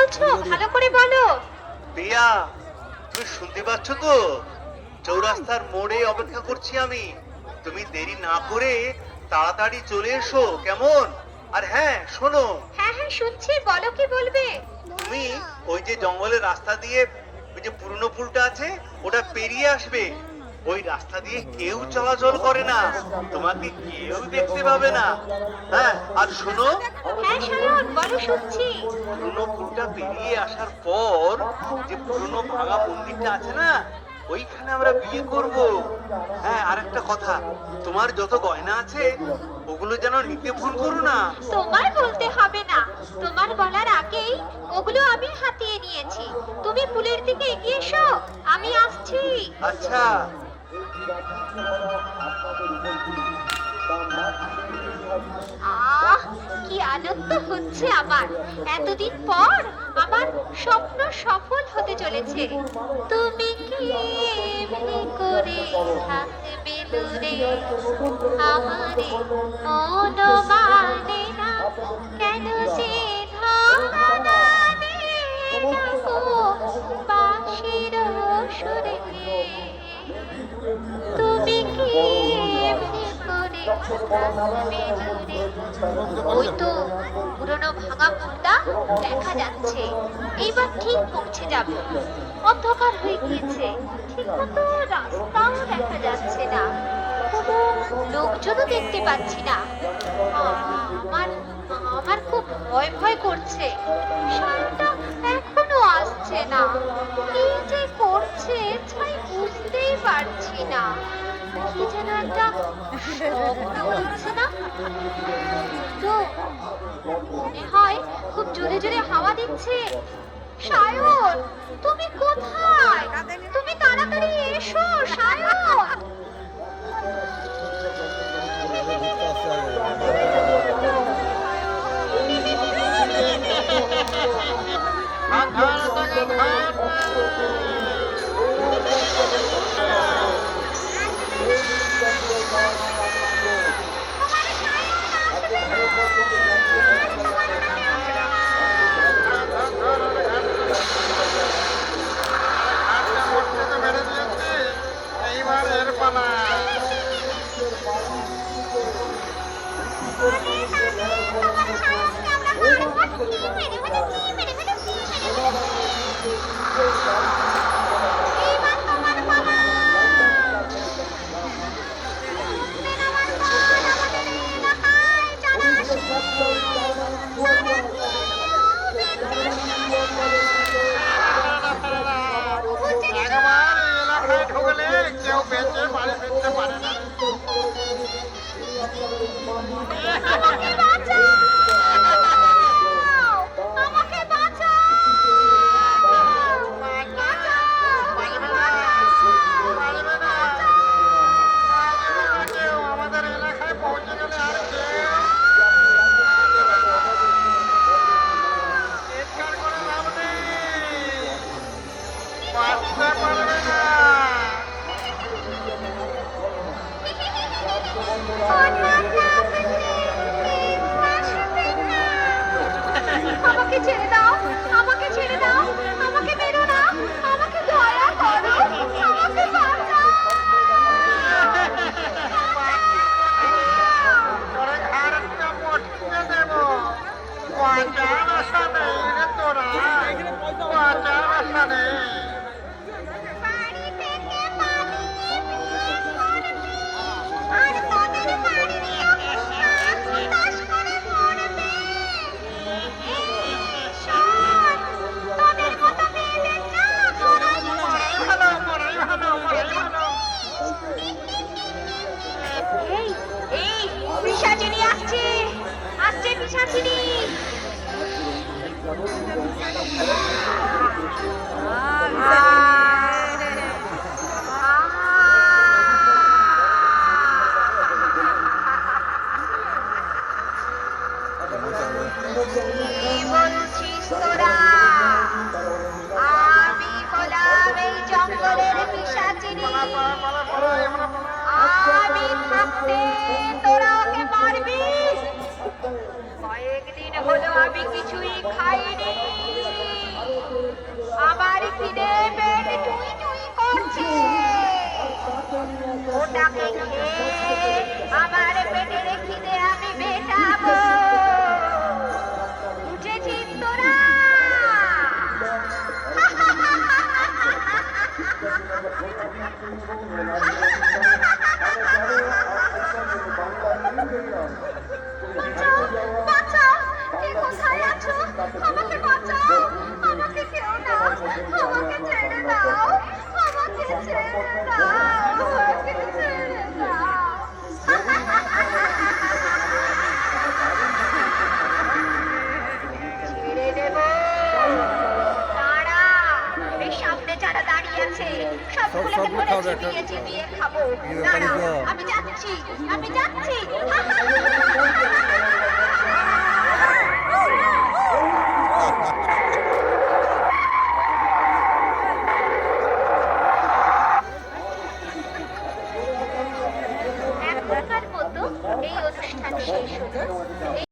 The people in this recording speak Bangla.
বলছো ভালো করে বলো। প্রিয়া, তুমি শুনতে পাচ্ছ তো? চৌরাস্তার মোড়ে অপেক্ষা করছি আমি। তুমি দেরি না করে তাড়াতাড়ি চলে এসো, কেমন? আর হ্যাঁ শোনো, হ্যাঁ হ্যাঁ শুনছি, বলো কি বলবে। তুমি ওই যে জঙ্গলের রাস্তা দিয়ে ওই যে পুরনো পুলটা আছে ওটা পেরিয়ে আসবে। ওই রাস্তা দিয়ে কেউ চলাচল করে না, তোমাকে কেউ দেখতে পাবে না। হ্যাঁ, আর শোনো, হ্যাঁ সায়ন বলো, শুনছি। পুরনো পুলটা পেরিয়ে আসার পর যে পুরনো ভাঙা মন্দিরটা আছে না, ওইখানে আমরা বিয়ে করব। হ্যাঁ, আর একটা কথা, তোমার যত গয়না আছে ওগুলো যেন নিতে ভুল করো না। তোমার বলতে হবে না, তোমার বলার আগেই ওগুলো আমি হাতিয়ে নিয়েছি। তুমি পুলের দিকে এগিয়ে এসো, আমি আসছি। আচ্ছা, আহ কি আনন্দ হচ্ছে আমার। এতদিন পর আমার স্বপ্ন সফল হতে চলেছে। তুমি কি এমনি করে থাকবে দূরে, আমারে মন মানে না, কেন যে ধরা বাঁশির সুরে। তুমি কি এমনি করে থাকবে দূরে। ওই তো পুরনো ভাঙা পুলটা দেখা যাচ্ছে, এইবার ঠিক পৌঁছে যাবে। অন্ধকার হয়ে গিয়েছে, ঠিক মতো রাস্তাও দেখা যাচ্ছে না, কোনো লোকজনও দেখতে পাচ্ছি না। আমার আমার খুব ভয় ভয় করছে। সামটা এখনো আসছে না, কি যে করছে তাই বুঝতেই পারছি না। কি যেন একটা শব্দ হচ্ছে না, তো মনে হয় খুব জোরে জোরে হাওয়া দিচ্ছে। সায়ন, তুমি কোথায়? তুমি তাড়াতাড়ি এসো সায়ন। কেউ বেঁচে বাড়ি ফিরতে পারে না। আমাকে বাঁচাও! আমাকে বাঁচাও! আমাদের এলাকায় পৌঁছে গেলে আর চিৎকার করে লাভ নেই, বাঁচতে পারবে না। আমাকে ছেড়ে দাও, আমাকে ছেড়ে দাও, আমাকে মেরো না, আমাকে দয়া করো, আমাকে বাঁচাও। তোরে ঘাড়টা মটকে দেব, বাঁচার আশা নেই রে তোরা, বাঁচার আশা নেই। বাড়ি থেকে পালিয়ে আর তোদের বাড়িও আকাশ করে মরবে। শোন, তোদের মতো মেয়েদের না মরাই মরাই ভালো, মরাই ভালো, মরাই ভালো। এই এই পিশাচিনী আসছে, আসছে পিশাচিনী। কি বলছিস তোরা? আমি হলাম এই জঙ্গলের পিশাচিনী। আমি থাকতে তোরা ওকে মারবি? কয়েকদিন হলো আমি কিছুই খাইনি, ওটাকে খেয়ে আমার পেটের খিদে আমি মেটাবো। বুঝেছিস তোরা? বাঁচাও, বাঁচাও, কে কোথায় আছো? আমাকে বাঁচাও, আমাকে কেউ না, আমাকে ছেড়ে দাও, আমাকে ছেড়ে দাও, আমাকে ছেড়ে দাও। ছেড়ে দেব। দাঁড়া, এই সামনে যারা দাঁড়িয়ে আছে সবগুলোকে ধরে চিবিয়ে চিবিয়ে খাবো। দাঁড়া, আমি যাচ্ছি, আমি যাচ্ছি। এখনকার মতো এই অনুষ্ঠান শেষ হলো।